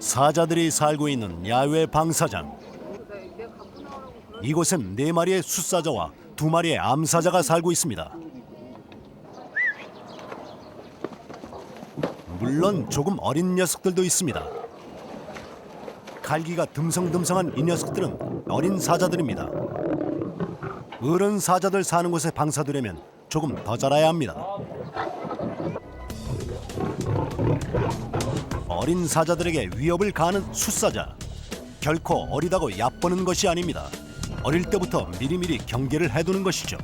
사자들이 살고 있는 야외 방사장. 이곳엔 4마리의 숫사자와 2마리의 암사자가 살고 있습니다. 물론 조금 어린 녀석들도 있습니다. 갈기가 듬성듬성한 이 녀석들은 어린 사자들입니다. 어른 사자들 사는 곳에 방사되려면 조금 더 자라야 합니다. 어린 사자들에게 위협을 가하는 숫사자. 결코 어리다고 얕보는 것이 아닙니다. 어릴 때부터 미리미리 경계를 해두는 것이죠.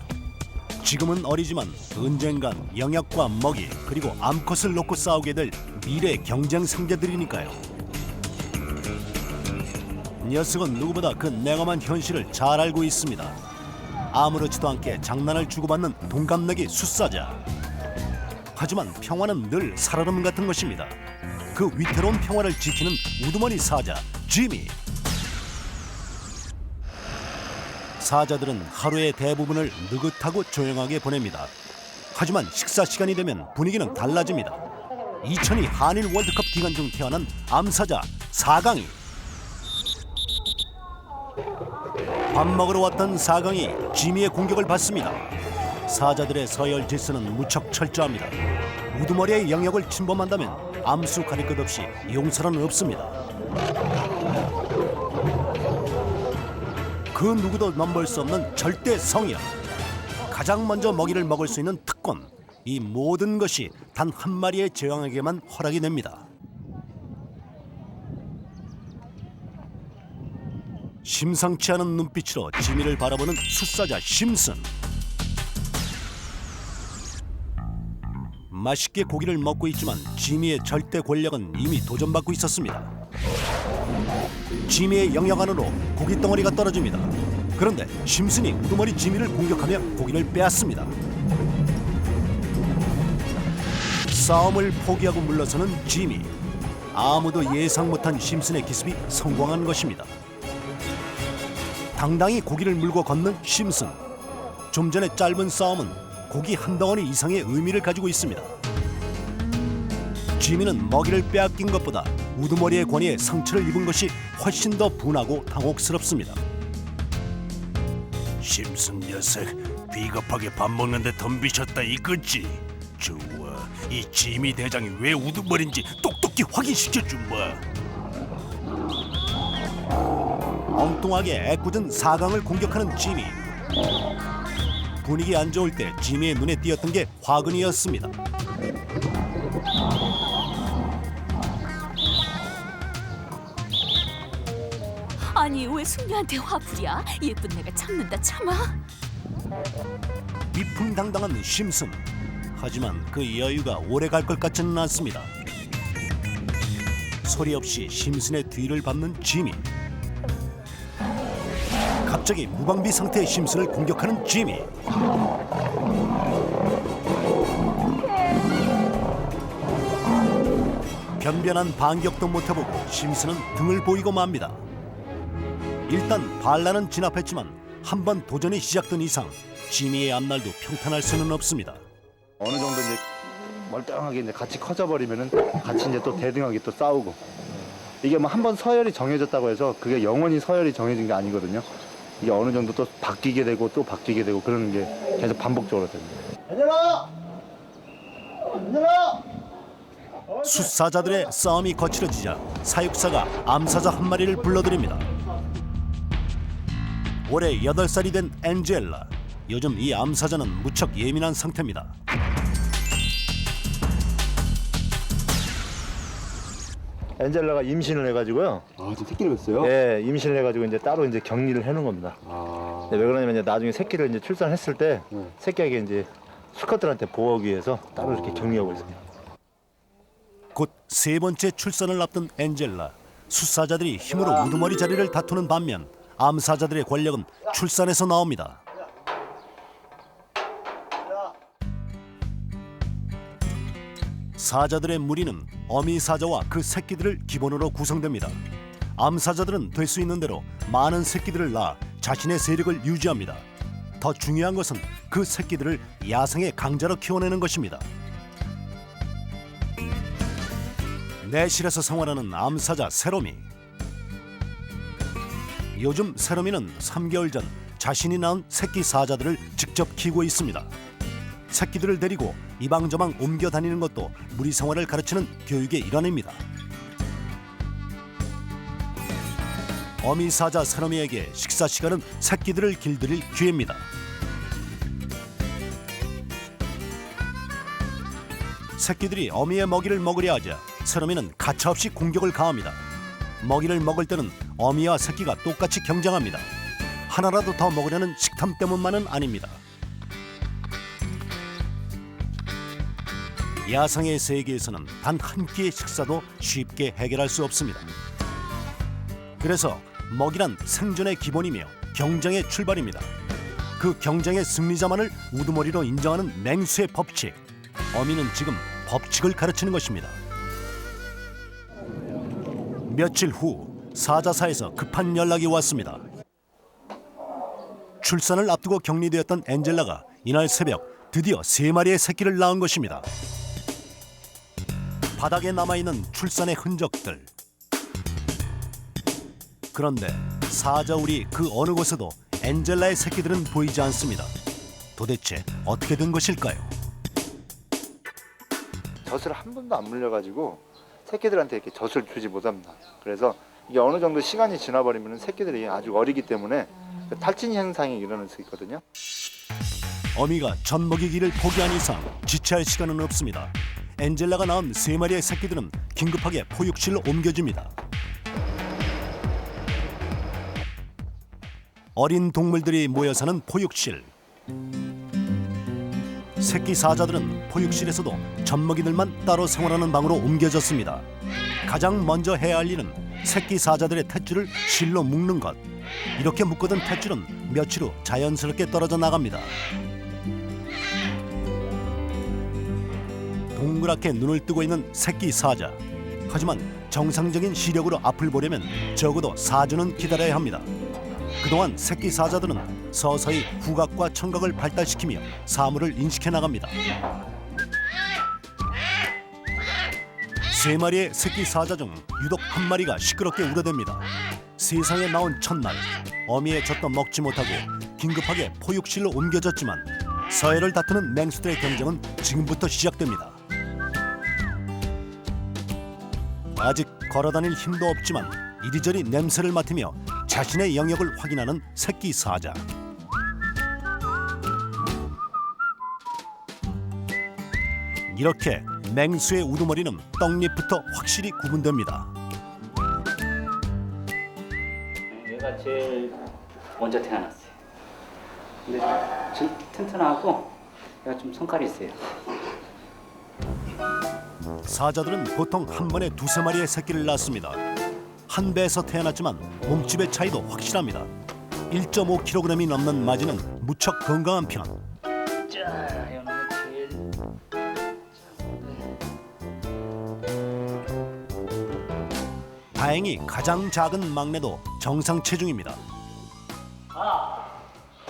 지금은 어리지만 언젠간 영역과 먹이 그리고 암컷을 놓고 싸우게 될 미래 경쟁 상대들이니까요. 녀석은 누구보다 그 냉엄한 현실을 잘 알고 있습니다. 아무렇지도 않게 장난을 주고받는 동갑내기 숫사자. 하지만 평화는 늘 살얼음 같은 것입니다. 그 위태로운 평화를 지키는 우두머리 사자 지미. 사자들은 하루의 대부분을 느긋하고 조용하게 보냅니다. 하지만 식사 시간이 되면 분위기는 달라집니다. 2002 한일 월드컵 기간 중 태어난 암사자 사강이. 밥 먹으러 왔던 사강이 지미의 공격을 받습니다. 사자들의 서열 질서는 무척 철저합니다. 우두머리의 영역을 침범한다면 암수 가릴 것 없이 용서는 없습니다. 그 누구도 넘볼 수 없는 절대 성역. 가장 먼저 먹이를 먹을 수 있는 특권. 이 모든 것이 단 한 마리의 제왕에게만 허락이 됩니다. 심상치 않은 눈빛으로 지미를 바라보는 숫사자 심슨. 맛있게 고기를 먹고 있지만 지미의 절대 권력은 이미 도전받고 있었습니다. 지미의 영역 안으로 고기 덩어리가 떨어집니다. 그런데 심슨이 우두머리 지미를 공격하며 고기를 빼앗습니다. 싸움을 포기하고 물러서는 지미. 아무도 예상 못한 심슨의 기습이 성공한 것입니다. 당당히 고기를 물고 걷는 심슨. 좀 전의 짧은 싸움은 고기 한 덩어리 이상의 의미를 가지고 있습니다. 지미는 먹이를 빼앗긴 것보다 우두머리의 권위에 상처를 입은 것이 훨씬 더 분하고 당혹스럽습니다. 심슨 녀석, 비겁하게 밥 먹는데 덤비셨다 이거지? 좋아, 이 지미 대장이 왜 우두머리인지 똑똑히 확인시켜주마. 엉뚱하게 애꿎은 사강을 공격하는 지미. 분위기 안 좋을 때 지미의 눈에 띄었던 게 화근이었습니다. 아니 왜 숙녀한테 화풀이야? 예쁜 내가 참는다 참아. 위풍당당한 심슨. 하지만 그 여유가 오래 갈 것 같지는 않습니다. 소리 없이 심슨의 뒤를 밟는 지미. 갑자기 무방비 상태의 심슨을 공격하는 지미. 변변한 반격도 못해보고 심슨은 등을 보이고 맙니다. 일단 반란은 진압했지만 한 번 도전이 시작된 이상 지미의 앞날도 평탄할 수는 없습니다. 어느 정도 이제 멀쩡하게 이제 같이 커져 버리면은 같이 이제 또 대등하게 또 싸우고, 이게 뭐 한 번 서열이 정해졌다고 해서 그게 영원히 서열이 정해진 게 아니거든요. 이게 어느 정도 또 바뀌게 되고 또 바뀌게 되고 그러는 게 계속 반복적으로 됩니다. 얘들아! 얘들아! 숫사자들의 싸움이 거칠어지자 사육사가 암사자 한 마리를 불러들입니다. 올해 8살이 된 엔젤라. 요즘 이 암사자는 무척 예민한 상태입니다. 엔젤라가 임신을 해가지고요. 아, 지금 새끼를 냈어요? 예, 임신을 해가지고 이제 따로 이제 격리를 해놓은 겁니다. 아. 왜 그러냐면 이제 나중에 새끼를 이제 출산했을 때 새끼에게 이제 수컷들한테 보호하기 위해서 따로 이렇게 격리하고 있습니다. 곧 3번째 출산을 앞둔 엔젤라. 숫사자들이 힘으로 우두머리 자리를 다투는 반면 암사자들의 권력은 출산에서 나옵니다. 사자들의 무리는 어미 사자와 그 새끼들을 기본으로 구성됩니다. 암사자들은 될 수 있는 대로 많은 새끼들을 낳아 자신의 세력을 유지합니다. 더 중요한 것은 그 새끼들을 야생의 강자로 키워내는 것입니다. 내실에서 생활하는 암사자 세롬이. 요즘 세롬이는 3개월 전 자신이 낳은 새끼 사자들을 직접 키우고 있습니다. 새끼들을 데리고 이방저방 옮겨 다니는 것도 무리 생활을 가르치는 교육의 일환입니다. 어미 사자 세롬이에게 식사 시간은 새끼들을 길들일 기회입니다. 새끼들이 어미의 먹이를 먹으려 하자 세롬이는 가차없이 공격을 가합니다. 먹이를 먹을 때는 어미와 새끼가 똑같이 경쟁합니다. 하나라도 더 먹으려는 식탐 때문만은 아닙니다. 야생의 세계에서는 단 한 끼의 식사도 쉽게 해결할 수 없습니다. 그래서 먹이란 생존의 기본이며 경쟁의 출발입니다. 그 경쟁의 승리자만을 우두머리로 인정하는 맹수의 법칙. 어미는 지금 법칙을 가르치는 것입니다. 며칠 후 사자사에서 급한 연락이 왔습니다. 출산을 앞두고 격리되었던 엔젤라가 이날 새벽 드디어 3마리의 새끼를 낳은 것입니다. 바닥에 남아있는 출산의 흔적들. 그런데 사자우리 그 어느 곳에도 엔젤라의 새끼들은 보이지 않습니다. 도대체 어떻게 된 것일까요? 젖을 한 번도 안 물려가지고 새끼들한테 이렇게 젖을 주지 못합니다. 그래서 이게 어느 정도 시간이 지나버리면 새끼들이 아주 어리기 때문에 탈진 현상이 일어날 수 있거든요. 어미가 젖 먹이기를 포기한 이상 지체할 시간은 없습니다. 엔젤라가 낳은 3마리의 새끼들은 긴급하게 포육실로 옮겨집니다. 어린 동물들이 모여 사는 포육실. 새끼 사자들은 포육실에서도 젖먹이들만 따로 생활하는 방으로 옮겨졌습니다. 가장 먼저 해야 할 일은 새끼 사자들의 탯줄을 실로 묶는 것. 이렇게 묶어둔 탯줄은 며칠 후 자연스럽게 떨어져 나갑니다. 동그랗게 눈을 뜨고 있는 새끼 사자. 하지만 정상적인 시력으로 앞을 보려면 적어도 4주는 기다려야 합니다. 그동안 새끼 사자들은 서서히 후각과 청각을 발달시키며 사물을 인식해 나갑니다. 3마리의 새끼 사자 중 유독 한 마리가 시끄럽게 울어댑니다. 세상에 나온 첫날, 어미의 젖도 먹지 못하고 긴급하게 포육실로 옮겨졌지만 서해를 다투는 맹수들의 경쟁은 지금부터 시작됩니다. 아직 걸어다닐 힘도 없지만 이리저리 냄새를 맡으며 자신의 영역을 확인하는 새끼 사자. 이렇게 맹수의 우두머리는 떡잎부터 확실히 구분됩니다. 얘가 제일 먼저 태어났어요. 근데 좀 튼튼하고 얘가 좀 성깔이 있어요. 사자들은 보통 한 번에 2~3마리의 새끼를 낳습니다. 한 배에서 태어났지만 몸집의 차이도 확실합니다. 1.5kg이 넘는 마지는 무척 건강한 편. 자, 얘는 제일 다행히 가장 작은 막내도 정상 체중입니다.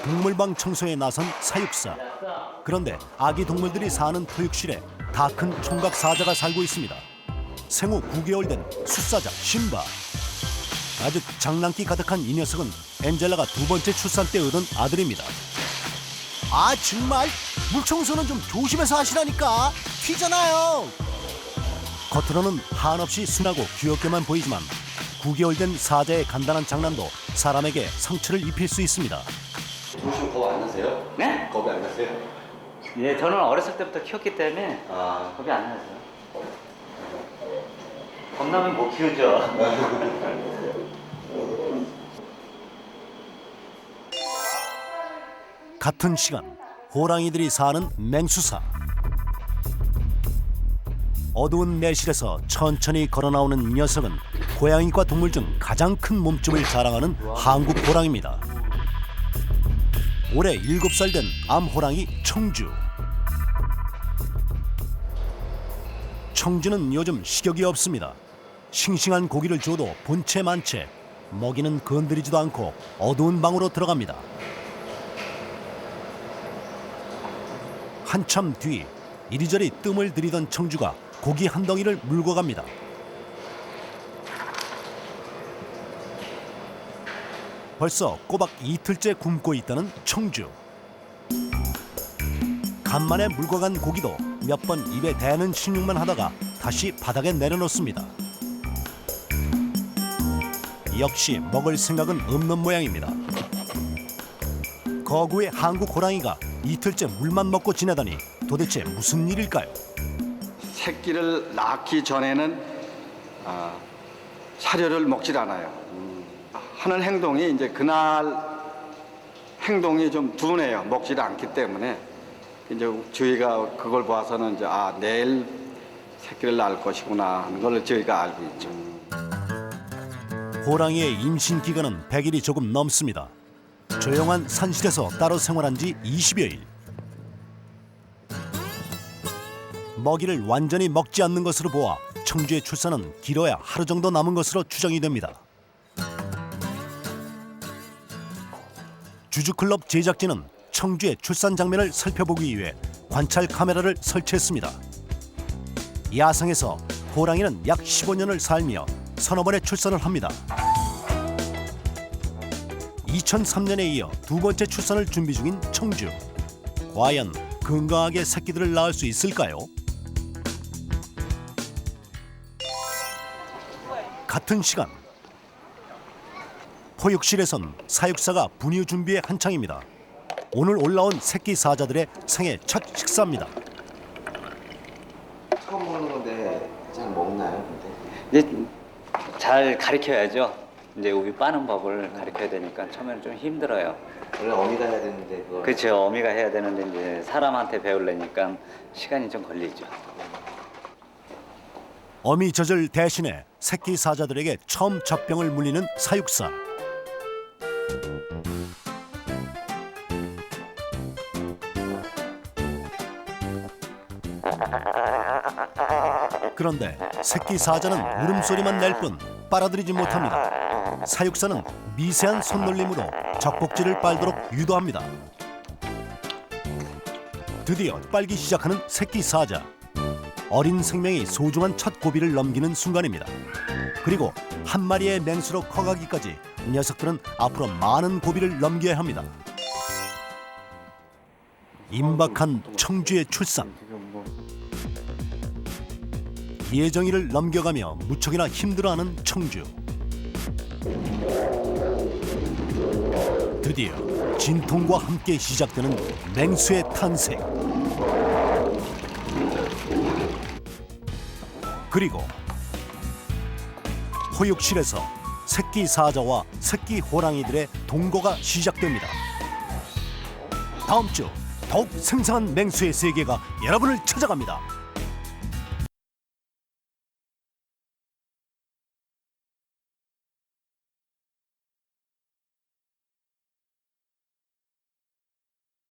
동물방 청소에 나선 사육사. 그런데 아기 동물들이 사는 포육실에 다 큰 총각 사자가 살고 있습니다. 생후 9개월 된 숫사자 신바. 아주 장난기 가득한 이 녀석은 엔젤라가 2번째 출산 때 얻은 아들입니다. 아 정말 물청소는 좀 조심해서 하시라니까. 튀잖아요. 겉으로는 한없이 순하고 귀엽게만 보이지만 9개월 된 사자의 간단한 장난도 사람에게 상처를 입힐 수 있습니다. 혹시 겁 안 나세요? 네? 겁이 안 나세요? 예, 저는 어렸을 때부터 키웠기 때문에 아, 겁이 안 나요. 겁나면 못 키우죠. 같은 시간 호랑이들이 사는 맹수사. 어두운 내실에서 천천히 걸어나오는 이 녀석은 고양이과 동물 중 가장 큰 몸집을 자랑하는 한국 호랑이입니다. 올해 7살 된 암호랑이 청주. 청주는 요즘 식욕이 없습니다. 싱싱한 고기를 줘도 본체 만체, 먹이는 건드리지도 않고 어두운 방으로 들어갑니다. 한참 뒤 이리저리 뜸을 들이던 청주가 고기 한 덩이를 물고 갑니다. 벌써 꼬박 이틀째 굶고 있다는 청주. 간만에 물고 간 고기도 몇 번 입에 대는 신용만 하다가 다시 바닥에 내려놓습니다. 역시 먹을 생각은 없는 모양입니다. 거구의 한국 호랑이가 이틀째 물만 먹고 지내다니 도대체 무슨 일일까요? 새끼를 낳기 전에는 사료를 먹질 않아요. 하는 행동이 이제 그날 행동이 좀 둔해요. 먹질 않기 때문에 이제 저희가 그걸 봐서는 이제 내일 새끼를 낳을 것이구나 하는 걸 저희가 알고 있죠. 호랑이의 임신 기간은 100일이 조금 넘습니다. 조용한 산실에서 따로 생활한 지 20여일. 먹이를 완전히 먹지 않는 것으로 보아 청주의 출산은 길어야 하루 정도 남은 것으로 추정이 됩니다. 주주클럽 제작진은 청주의 출산 장면을 살펴보기 위해 관찰 카메라를 설치했습니다. 야생에서 호랑이는 약 15년을 살며 서너 번의 출산을 합니다. 2003년에 이어 두 번째 출산을 준비 중인 청주. 과연 건강하게 새끼들을 낳을 수 있을까요? 같은 시간 포육실에선 사육사가 분유 준비에 한창입니다. 오늘 올라온 새끼 사자들의 생애 첫 식사입니다. 처음 먹는 건데 잘 먹나요? 근데? 이제 잘 가르쳐야죠. 이제 우비 빠는 법을 가르쳐야 되니까 처음에는 좀 힘들어요. 원래 어미가 해야 되는데 그걸 그렇죠. 어미가 해야 되는데 이제 사람한테 배우려니까 시간이 좀 걸리죠. 어미 젖을 대신해 새끼 사자들에게 처음 젖병을 물리는 사육사. 그런데 새끼 사자는 울음소리만 낼 뿐 빨아들이지 못합니다. 사육사는 미세한 손놀림으로 젖꼭지를 빨도록 유도합니다. 드디어 빨기 시작하는 새끼 사자. 어린 생명이 소중한 첫 고비를 넘기는 순간입니다. 그리고 한 마리의 맹수로 커가기까지 녀석들은 앞으로 많은 고비를 넘겨야 합니다. 임박한 청주의 출산. 예정일을 넘겨가며 무척이나 힘들어하는 청주. 드디어 진통과 함께 시작되는 맹수의 탄생. 그리고 포육실에서 새끼 사자와 새끼 호랑이들의 동거가 시작됩니다. 다음 주 더욱 생생한 맹수의 세계가 여러분을 찾아갑니다.